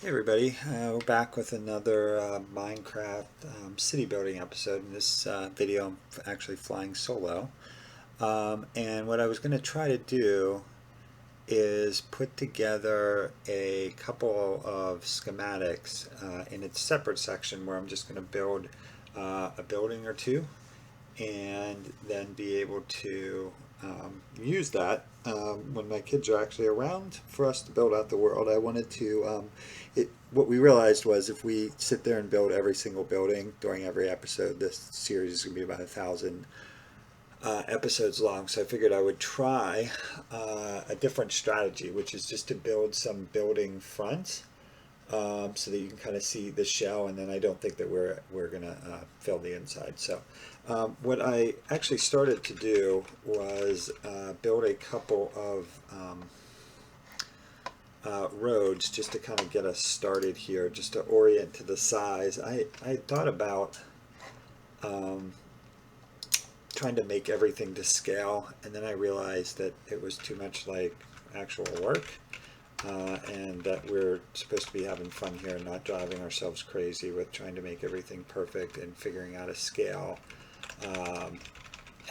Hey everybody, we're back with another Minecraft city building episode. In this video I'm actually flying solo. And what I was going to try to do is put together a couple of schematics in a separate section where I'm just going to build a building or two and then be able to use that when my kids are actually around for us to build out the world. I wanted to, what we realized was if we sit there and build every single building during every episode, this series is going to be about 1,000 episodes long. So I figured I would try a different strategy, which is just to build some building fronts so that you can kind of see the shell, and then I don't think that we're gonna fill the inside. So what I actually started to do was build a couple of roads just to kind of get us started here, just to orient to the size. I thought about trying to make everything to scale, and then I realized that it was too much like actual work. And that we're supposed to be having fun here and not driving ourselves crazy with trying to make everything perfect and figuring out a scale.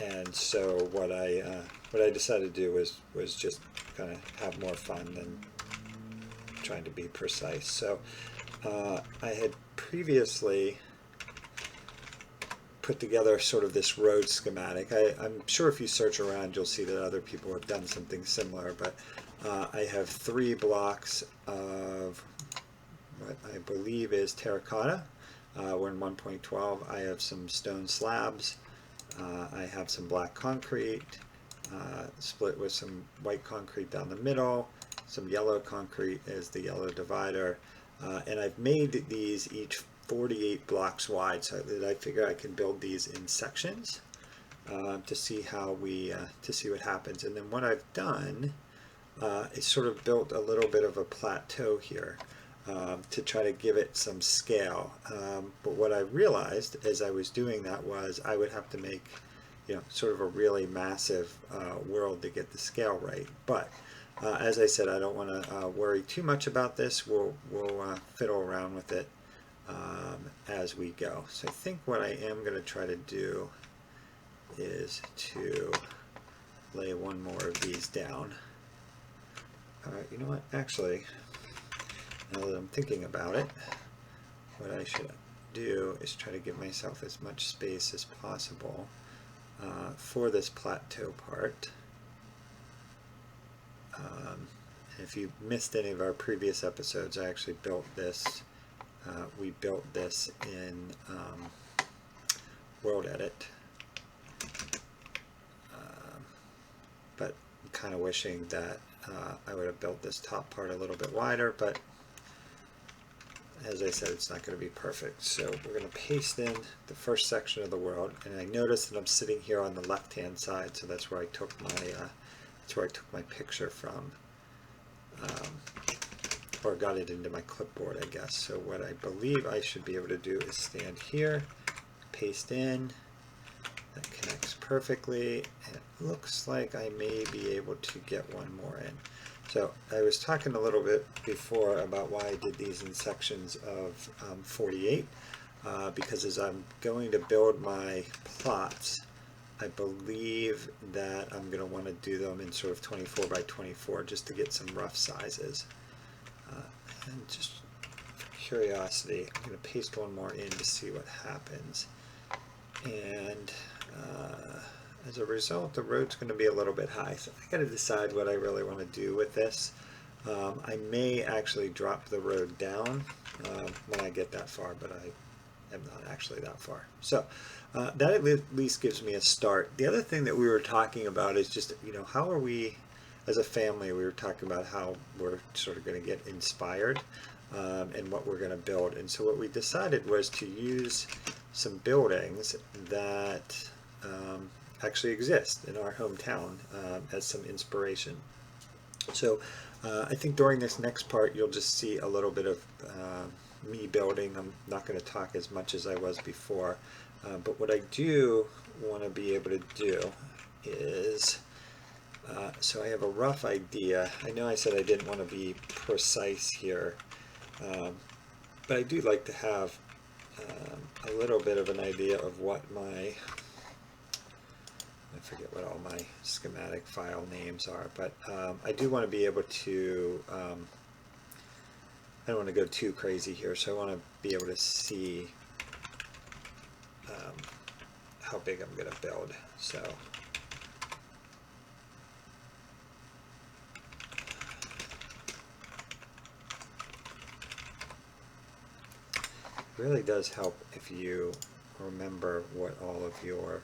And so what I decided to do was just kind of have more fun than trying to be precise. So I had previously put together sort of this road schematic. I'm sure if you search around you'll see that other people have done something similar, but I have 3 blocks of what I believe is terracotta. We're in 1.12. I have some stone slabs. I have some black concrete, split with some white concrete down the middle, some yellow concrete as the yellow divider, and I've made these each 48 blocks wide, so that I figure I can build these in sections to see how to see what happens. And then what I've done is sort of built a little bit of a plateau here to try to give it some scale. But what I realized as I was doing that was I would have to make, sort of a really massive world to get the scale right. But as I said, I don't want to worry too much about this. We'll fiddle around with it as we go. So I think what I am going to try to do is to lay one more of these down. You know what, actually, now that I'm thinking about it, what I should do is try to give myself as much space as possible for this plateau part. If you missed any of our previous episodes, I actually built this. We built this in World Edit, but I'm kind of wishing that I would have built this top part a little bit wider, but as I said, it's not going to be perfect. So we're going to paste in the first section of the world, and I notice that I'm sitting here on the left-hand side, so that's where I took my picture from, or got it into my clipboard, I guess. So what I believe I should be able to do is stand here, paste in. That connects perfectly, and it looks like I may be able to get one more in. So I was talking a little bit before about why I did these in sections of 48, because as I'm going to build my plots, I believe that I'm going to want to do them in sort of 24 by 24 just to get some rough sizes. And just for curiosity, I'm going to paste one more in to see what happens. And as a result, the road's going to be a little bit high, so I got to decide what I really want to do with this. I may actually drop the road down when I get that far, but I am not actually that far. So that at least gives me a start. The other thing that we were talking about is just, how are we, as a family, we were talking about how we're sort of going to get inspired and what we're going to build. And so what we decided was to use some buildings that actually exist in our hometown as some inspiration. So I think during this next part you'll just see a little bit of me building. I'm not going to talk as much as I was before, but what I do want to be able to do is so I have a rough idea. I know I said I didn't want to be precise here, But I do like to have a little bit of an idea of what my, I forget what all my schematic file names are, but I do want to be able to, I don't want to go too crazy here, so I want to be able to see how big I'm going to build. So it really does help if you remember what all of your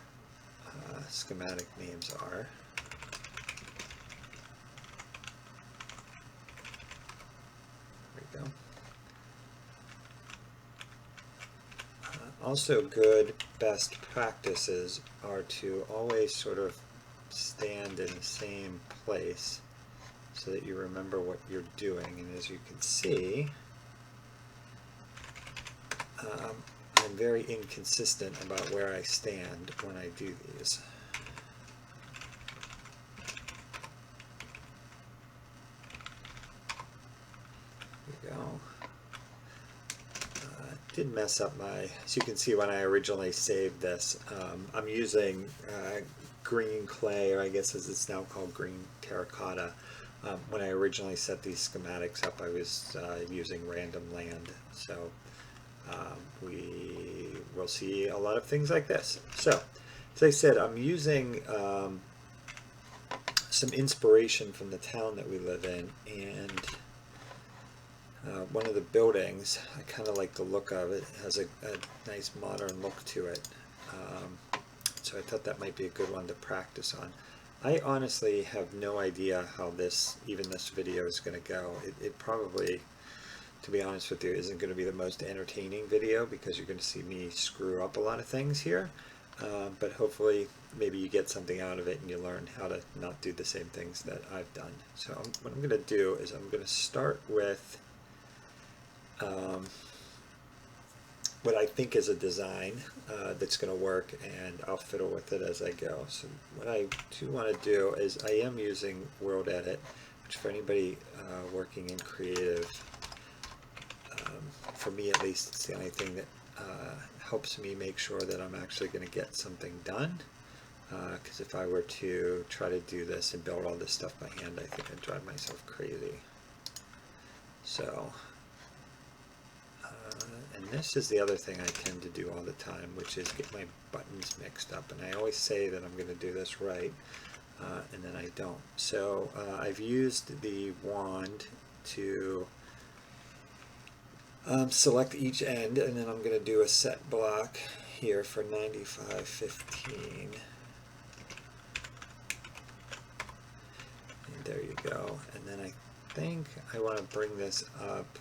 schematic names are. There we go. Also, good best practices are to always sort of stand in the same place so that you remember what you're doing. And as you can see, I'm very inconsistent about where I stand when I do these. There we go. Did mess up my, as you can see when I originally saved this, I'm using green clay, or I guess as it's now called green terracotta. When I originally set these schematics up, I was using random land, so we will see a lot of things like this. So, as I said, I'm using some inspiration from the town that we live in, and one of the buildings, I kind of like the look of it. It has a nice modern look to it. So I thought that might be a good one to practice on. I honestly have no idea how even this video is going to go. It probably, to be honest with you, isn't going to be the most entertaining video because you're going to see me screw up a lot of things here. But hopefully maybe you get something out of it and you learn how to not do the same things that I've done. So what I'm going to do is I'm going to start with what I think is a design that's going to work, and I'll fiddle with it as I go. So what I do want to do is I am using World Edit, which for anybody working in creative, for me at least, it's the only thing that helps me make sure that I'm actually going to get something done. Because if I were to try to do this and build all this stuff by hand, I think I'd drive myself crazy. So and this is the other thing I tend to do all the time, which is get my buttons mixed up. And I always say that I'm going to do this right, and then I don't. So I've used the wand to select each end, and then I'm going to do a set block here for 9515. And there you go. And then I think I want to bring this up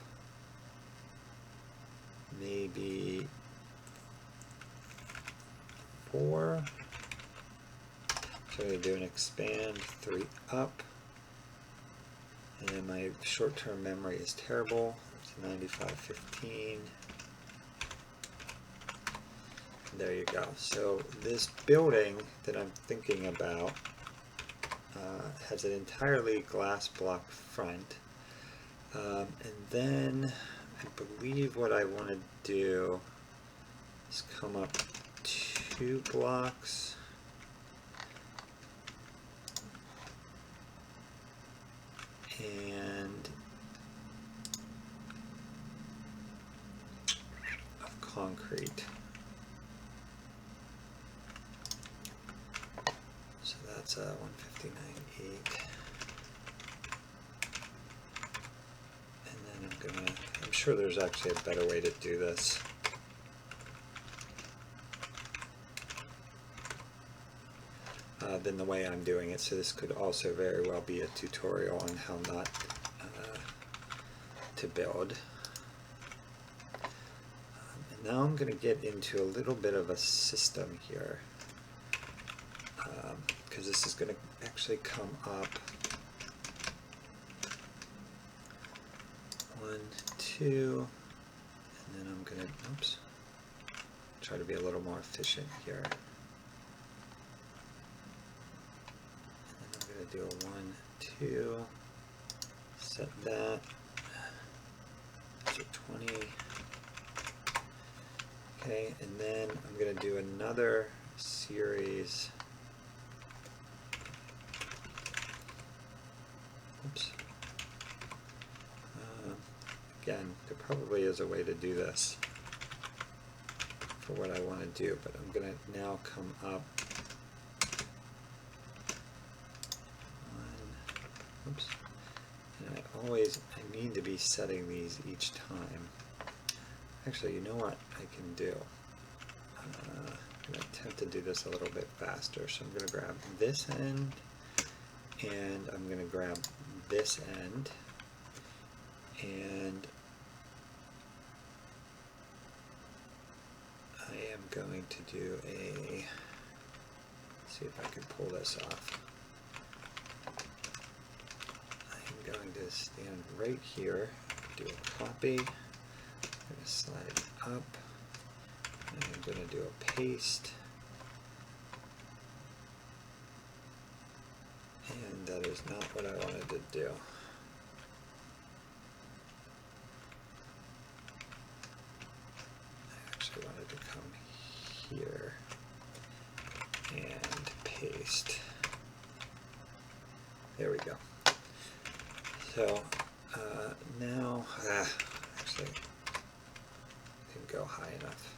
maybe 4. So I'm going to do an expand 3 up. And my short-term memory is terrible. It's 9515. There you go. So this building that I'm thinking about has an entirely glass block front. And then I believe what I want to do is come up 2 blocks. And of concrete. So that's a 159.8. And then I'm sure there's actually a better way to do this. Than the way I'm doing it, so this could also very well be a tutorial on how not to build. And now I'm going to get into a little bit of a system here, because this is going to actually come up 1, 2, and then I'm going to, try to be a little more efficient here. Do a 1, 2, set that. That's a Okay, and then I'm going to do another series. Oops. Again, there probably is a way to do this for what I want to do, but I'm going to now come up one, oops, and I need to be setting these each time. Actually, you know what I can do? I'm going to attempt to do this a little bit faster, so I'm going to grab this end, and I'm going to grab this end, and I am going to do see if I can pull this off. I'm going to stand right here, do a copy, I'm going to slide it up, and I'm going to do a paste, and that is not what I wanted to do. I actually wanted to come here and paste. There we go. So now, actually, didn't go high enough.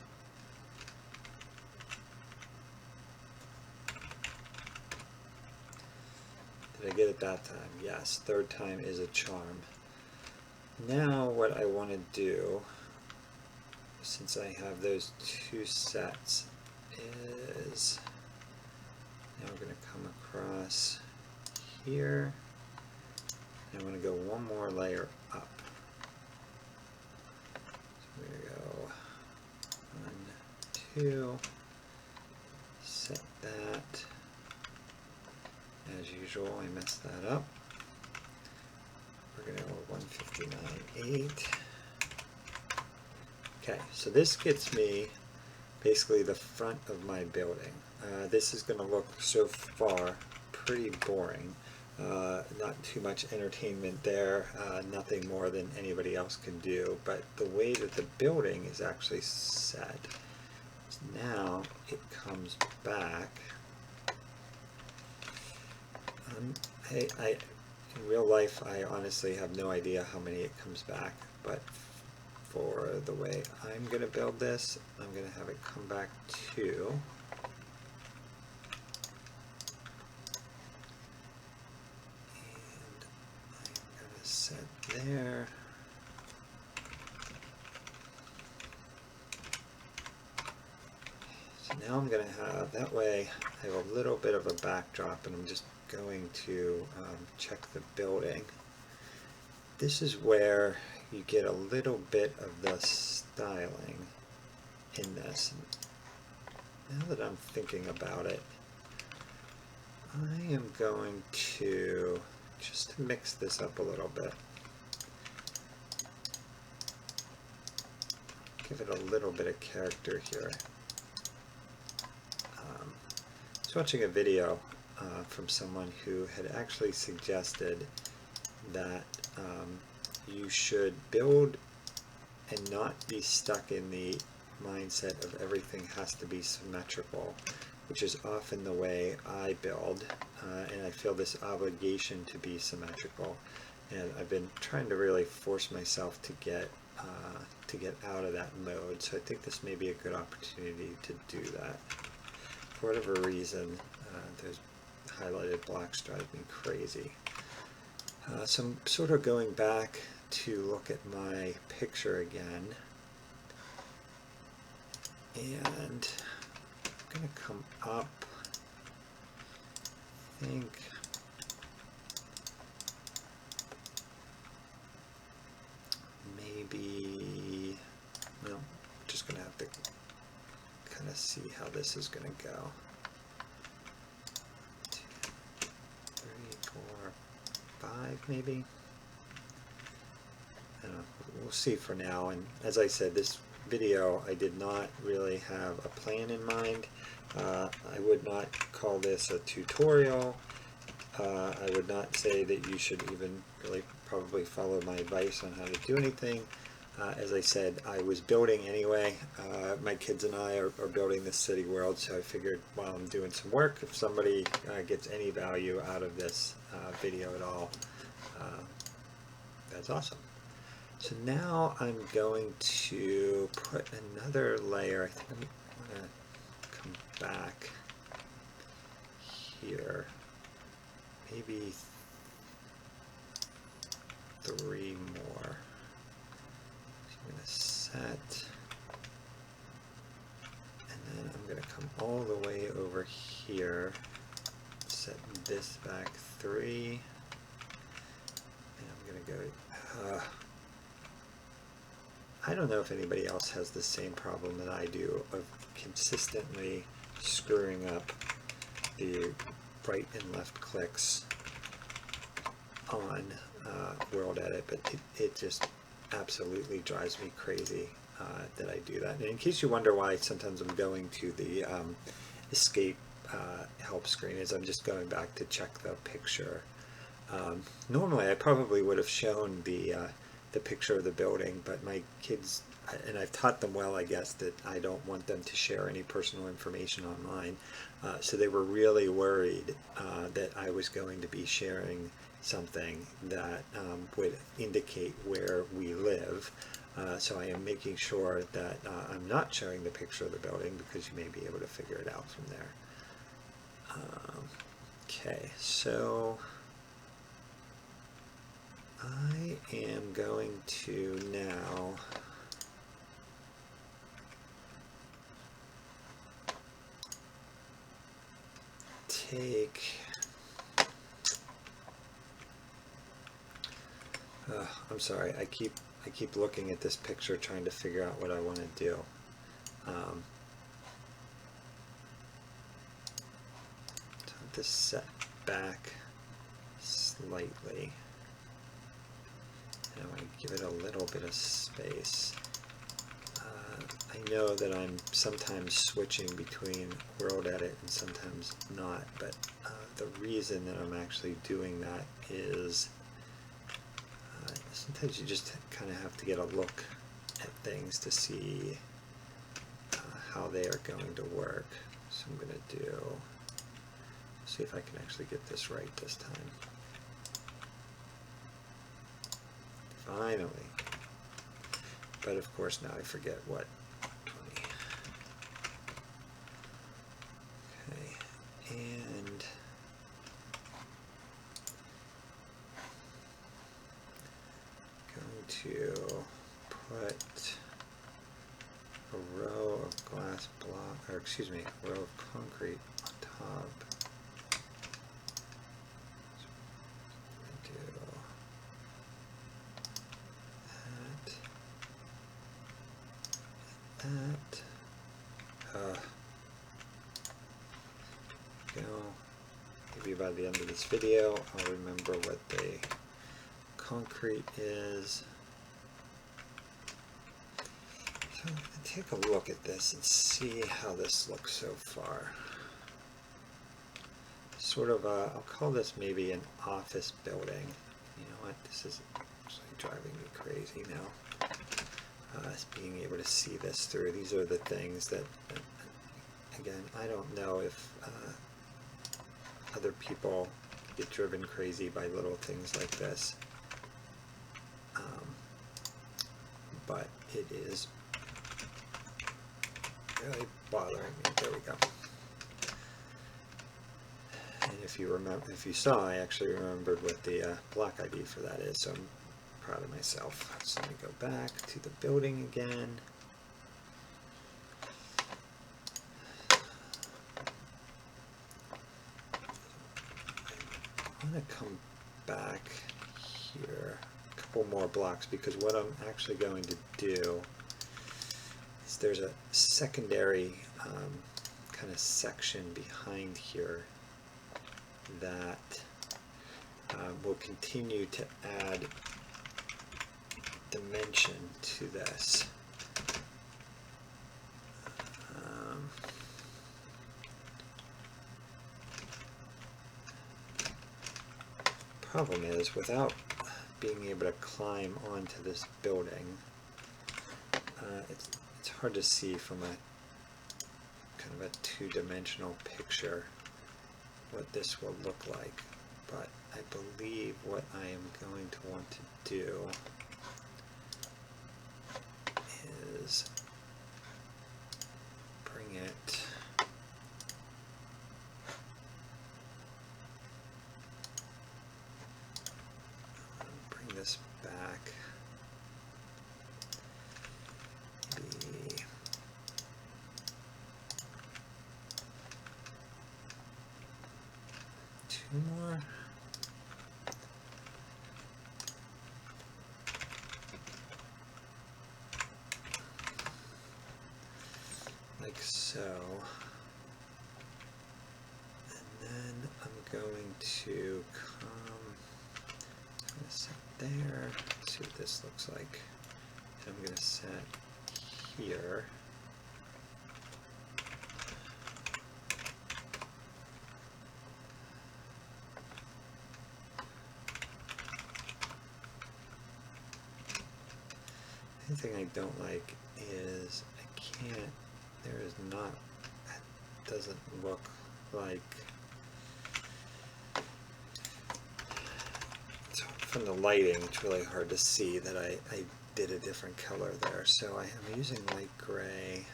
Did I get it that time? Yes, third time is a charm. Now what I want to do, since I have those two sets, is now we're going to come across here, and I'm going to go one more layer up. So we're going to go 1, 2, set that. As usual, I messed that up. We're going to go 159.8. Okay, so this gets me basically the front of my building. This is going to look so far pretty boring. Not too much entertainment there, nothing more than anybody else can do, but the way that the building is actually set, now it comes back. In real life, I honestly have no idea how many it comes back, but for the way I'm going to build this, I'm going to have it come back to set there. So now I'm going to have, that way I have a little bit of a backdrop, and I'm just going to check the building. This is where you get a little bit of the styling in this. Now that I'm thinking about it, I am going to just mix this up a little bit. Give it a little bit of character here. I was watching a video from someone who had actually suggested that you should build and not be stuck in the mindset of everything has to be symmetrical, which is often the way I build, and I feel this obligation to be symmetrical, and I've been trying to really force myself to get out of that mode. So I think this may be a good opportunity to do that. For whatever reason, those highlighted blocks drive me crazy. So I'm sort of going back to look at my picture again, and I'm going to come up, I think, maybe, no, I'm just going to have to kind of see how this is going to go. 2, 3, 4, 5 maybe. I don't know. We'll see for now. And as I said, this video, I did not really have a plan in mind. I would not call this a tutorial. I would not say that you should even really probably follow my advice on how to do anything. As I said, I was building anyway. My kids and I are building this city world, so I figured while I'm doing some work, if somebody gets any value out of this video at all, that's awesome. So now I'm going to put another layer. I think I'm going to come back here, maybe 3 more. I'm going to set, and then I'm going to come all the way over here, set this back 3, and I'm going to go, I don't know if anybody else has the same problem that I do of consistently screwing up the right and left clicks on World Edit, but it just absolutely drives me crazy that I do that. And in case you wonder why sometimes I'm going to the escape help screen, is I'm just going back to check the picture. Normally I probably would have shown the picture of the building, but my kids, and I've taught them well, I guess, that I don't want them to share any personal information online, so they were really worried that I was going to be sharing something that would indicate where we live. So I am making sure that I'm not showing the picture of the building, because you may be able to figure it out from there. Okay, so I am going to now take, I'm sorry, I keep looking at this picture trying to figure out what I want to do. So this set back slightly. I want to give it a little bit of space. I know that I'm sometimes switching between World Edit and sometimes not, but the reason that I'm actually doing that is sometimes you just kind of have to get a look at things to see how they are going to work. So I'm going to see if I can actually get this right this time. Finally. But of course now I forget what 20. Okay, and going to put a row of glass block, or excuse me, a row of concrete on top. Maybe by the end of this video I'll remember what the concrete is. So I'm going to take a look at this and see how this looks so far. Sort of I'll call this maybe an office building. You know what, this is actually driving me crazy now. Being able to see this through. These are the things that, again, I don't know if other people get driven crazy by little things like this, but it is really bothering me. There we go. And if you remember, if you saw, I actually remembered what the block ID for that is, so I'm proud of myself. So let me go back to the building again. I'm going to come back here a couple more blocks, because what I'm actually going to do is there's a secondary kind of section behind here that will continue to add dimension to this. Problem is, without being able to climb onto this building, it's hard to see from a kind of a two-dimensional picture what this will look like, but I believe what I am going to want to do is bring it this back, maybe two more. Like so. And then I'm going to set there, see what this looks like. And I'm going to set here. The thing I don't like is I can't, there is not, it doesn't look like, so from the lighting it's really hard to see that I did a different color there. So I am using light gray.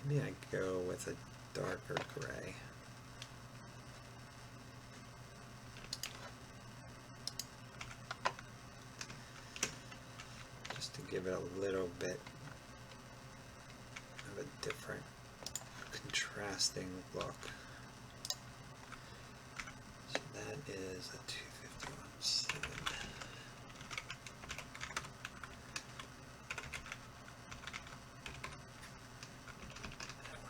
Maybe I go with a darker gray. To give it a little bit of a different contrasting look. So that is a 251.7.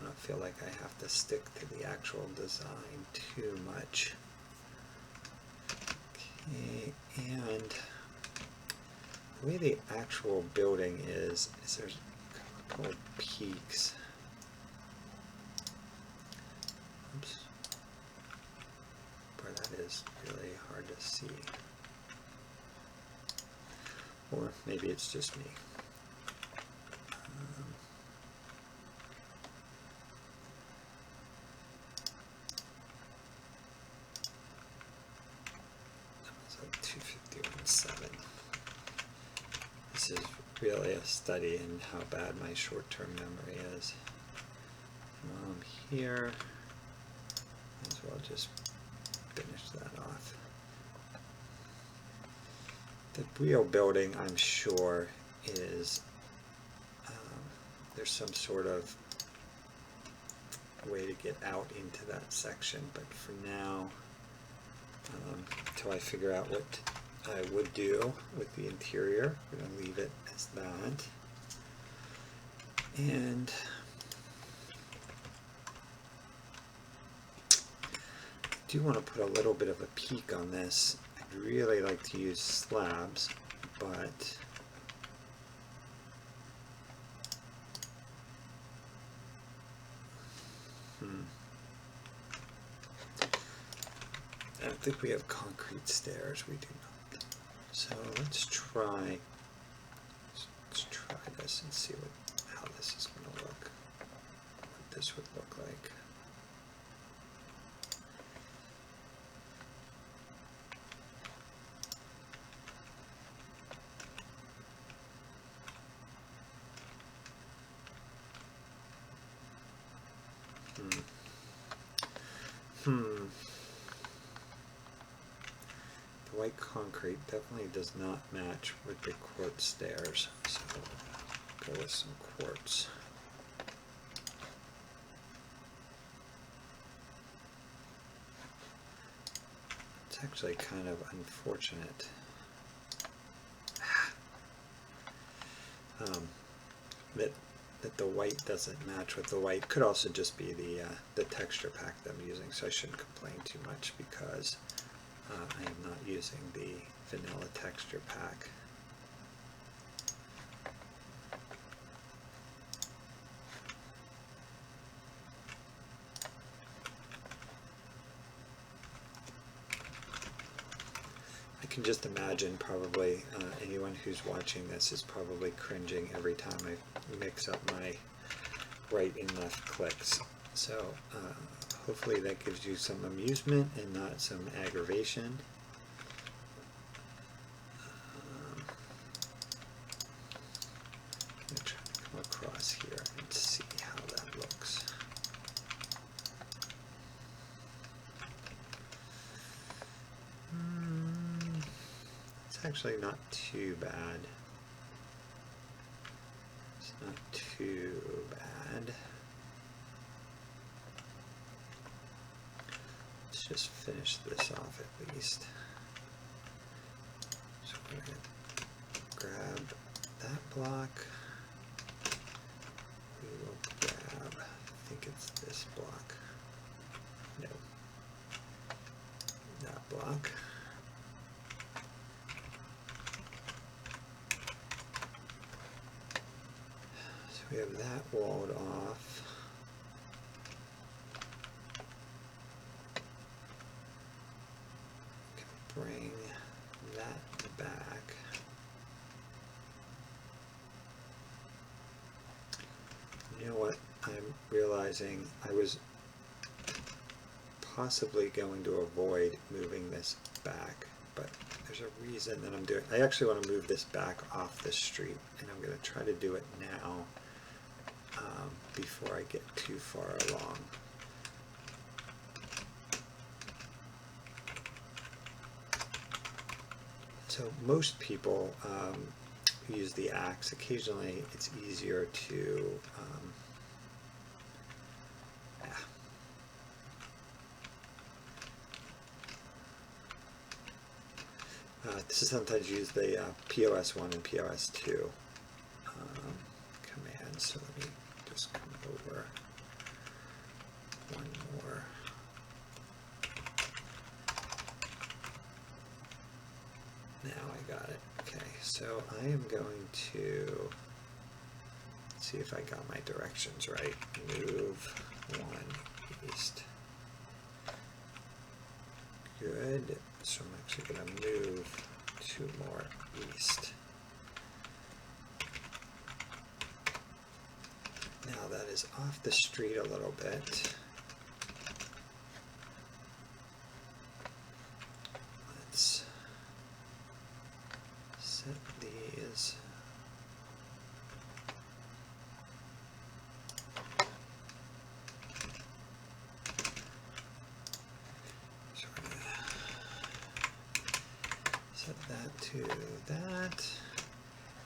I don't feel like I have to stick to the actual design too much. Okay, and the way the actual building is there's a couple of peaks. Oops. Boy, that is really hard to see. Or maybe it's just me. That was like 251.7. This is really a study in how bad my short-term memory is. While I'm here, might as well just finish that off. The real building, I'm sure, is there's some sort of way to get out into that section, but for now, until I figure out what I would do with the interior, I'm going to leave it as that. And I do want to put a little bit of a peak on this. I'd really like to use slabs, but I don't think we have concrete stairs. We do not. So let's try this and see how this is going to look. What this would look like. The white concrete definitely does not match with the quartz stairs, so go with some quartz. It's actually kind of unfortunate that the white doesn't match with the white. Could also just be the texture pack that I'm using, so I shouldn't complain too much because I am not using the vanilla texture pack. I can just imagine probably anyone who's watching this is probably cringing every time I mix up my right and left clicks. So hopefully that gives you some amusement and not some aggravation. I'm going to try to come across here and see how that looks. It's actually not too bad. It's not too bad. Let's just finish this off at least. So we're going to grab that block. We will grab, I think it's this block. No. That block. So we have that walled off. Bring that back. You know what? I'm realizing I was possibly going to avoid moving this back, but there's a reason that I'm doing. I actually want to move this back off the street, and I'm going to try to do it now before I get too far along. So most people use the axe. Occasionally it's easier to this is sometimes use the POS1 and POS2 commands. So let me just come over one more. Now I got it. Okay, so I am going to see if I got my directions right. Move 1 east. Good. So I'm actually going to move 2 more east. Now that is off the street a little bit. Let's set these. So we're going to set that to that.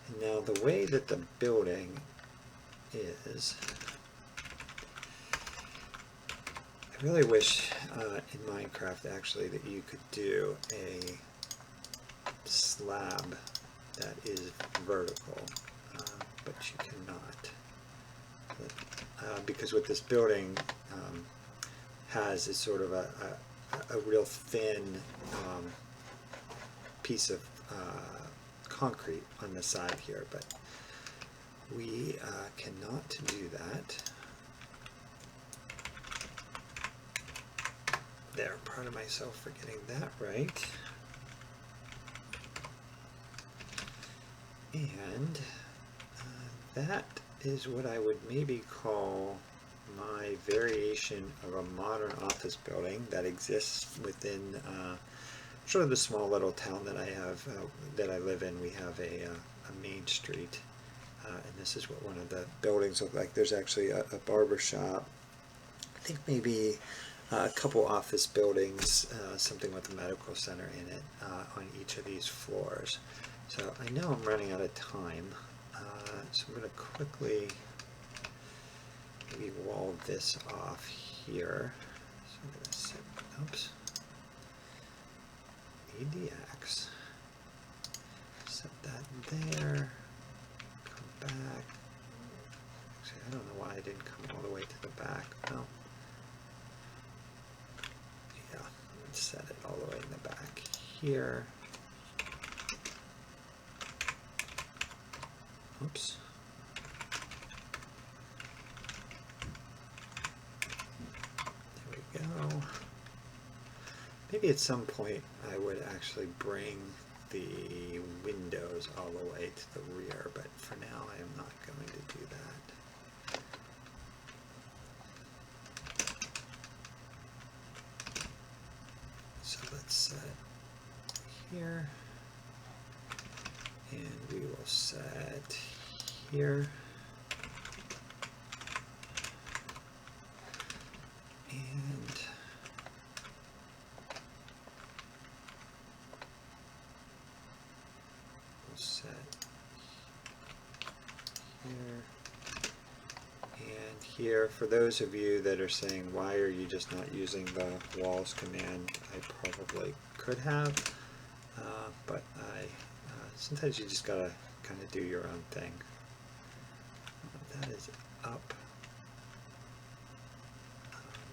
And now the way that the building is, I really wish in Minecraft actually that you could do a slab that is vertical, but you cannot. Because what this building has is sort of a real thin piece of concrete on the side here, but we cannot do that. There, I'm proud of myself for getting that right. And that is what I would maybe call my variation of a modern office building that exists within sort of the small little town that I have, that I live in. We have a main street. And this is what one of the buildings look like. There's actually a barber shop, I think maybe a couple office buildings, something with a medical center in it on each of these floors. So I know I'm running out of time, so I'm going to quickly maybe wall this off here. So I'm going to set, oops, need the axe, set that there. Back. Actually, I don't know why I didn't come all the way to the back. Well, yeah, let's set it all the way in the back here. Oops. There we go. maybe at some point I would actually bring the windows all the way to the rear, but for now I am not going to do that. So let's set here, and we will set here, and we'll set here and here. For those of you that are saying, why are you just not using the walls command, I probably could have, but sometimes you just gotta kind of do your own thing. That is up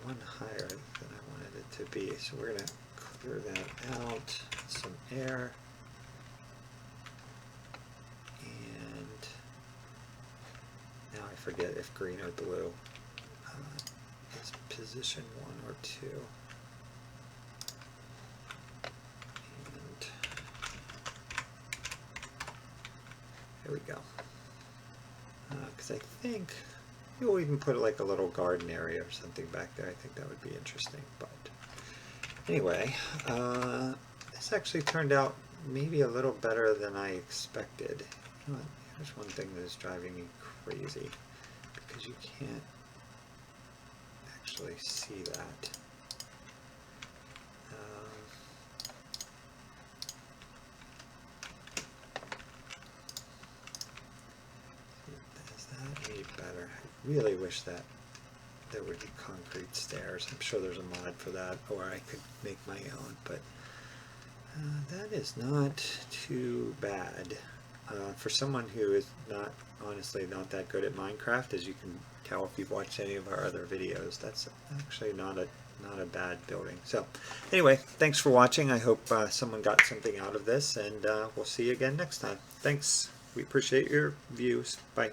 one higher than I wanted it to be, so we're gonna clear that out, some air, and now I forget if green or blue is position 1 or 2. And there we go. Because I think you'll even put like a little garden area or something back there. I think that would be interesting. But anyway, this actually turned out maybe a little better than I expected. You know what? Here's one thing that is driving me crazy, because you can't actually see that. Is that any better? I really wish that there would be concrete stairs. I'm sure there's a mod for that, or I could make my own, but that is not too bad. For someone who is not, honestly, not that good at Minecraft, as you can tell if you've watched any of our other videos, that's actually not a bad building. So anyway, thanks for watching. I hope someone got something out of this, and we'll see you again next time. Thanks. We appreciate your views. Bye.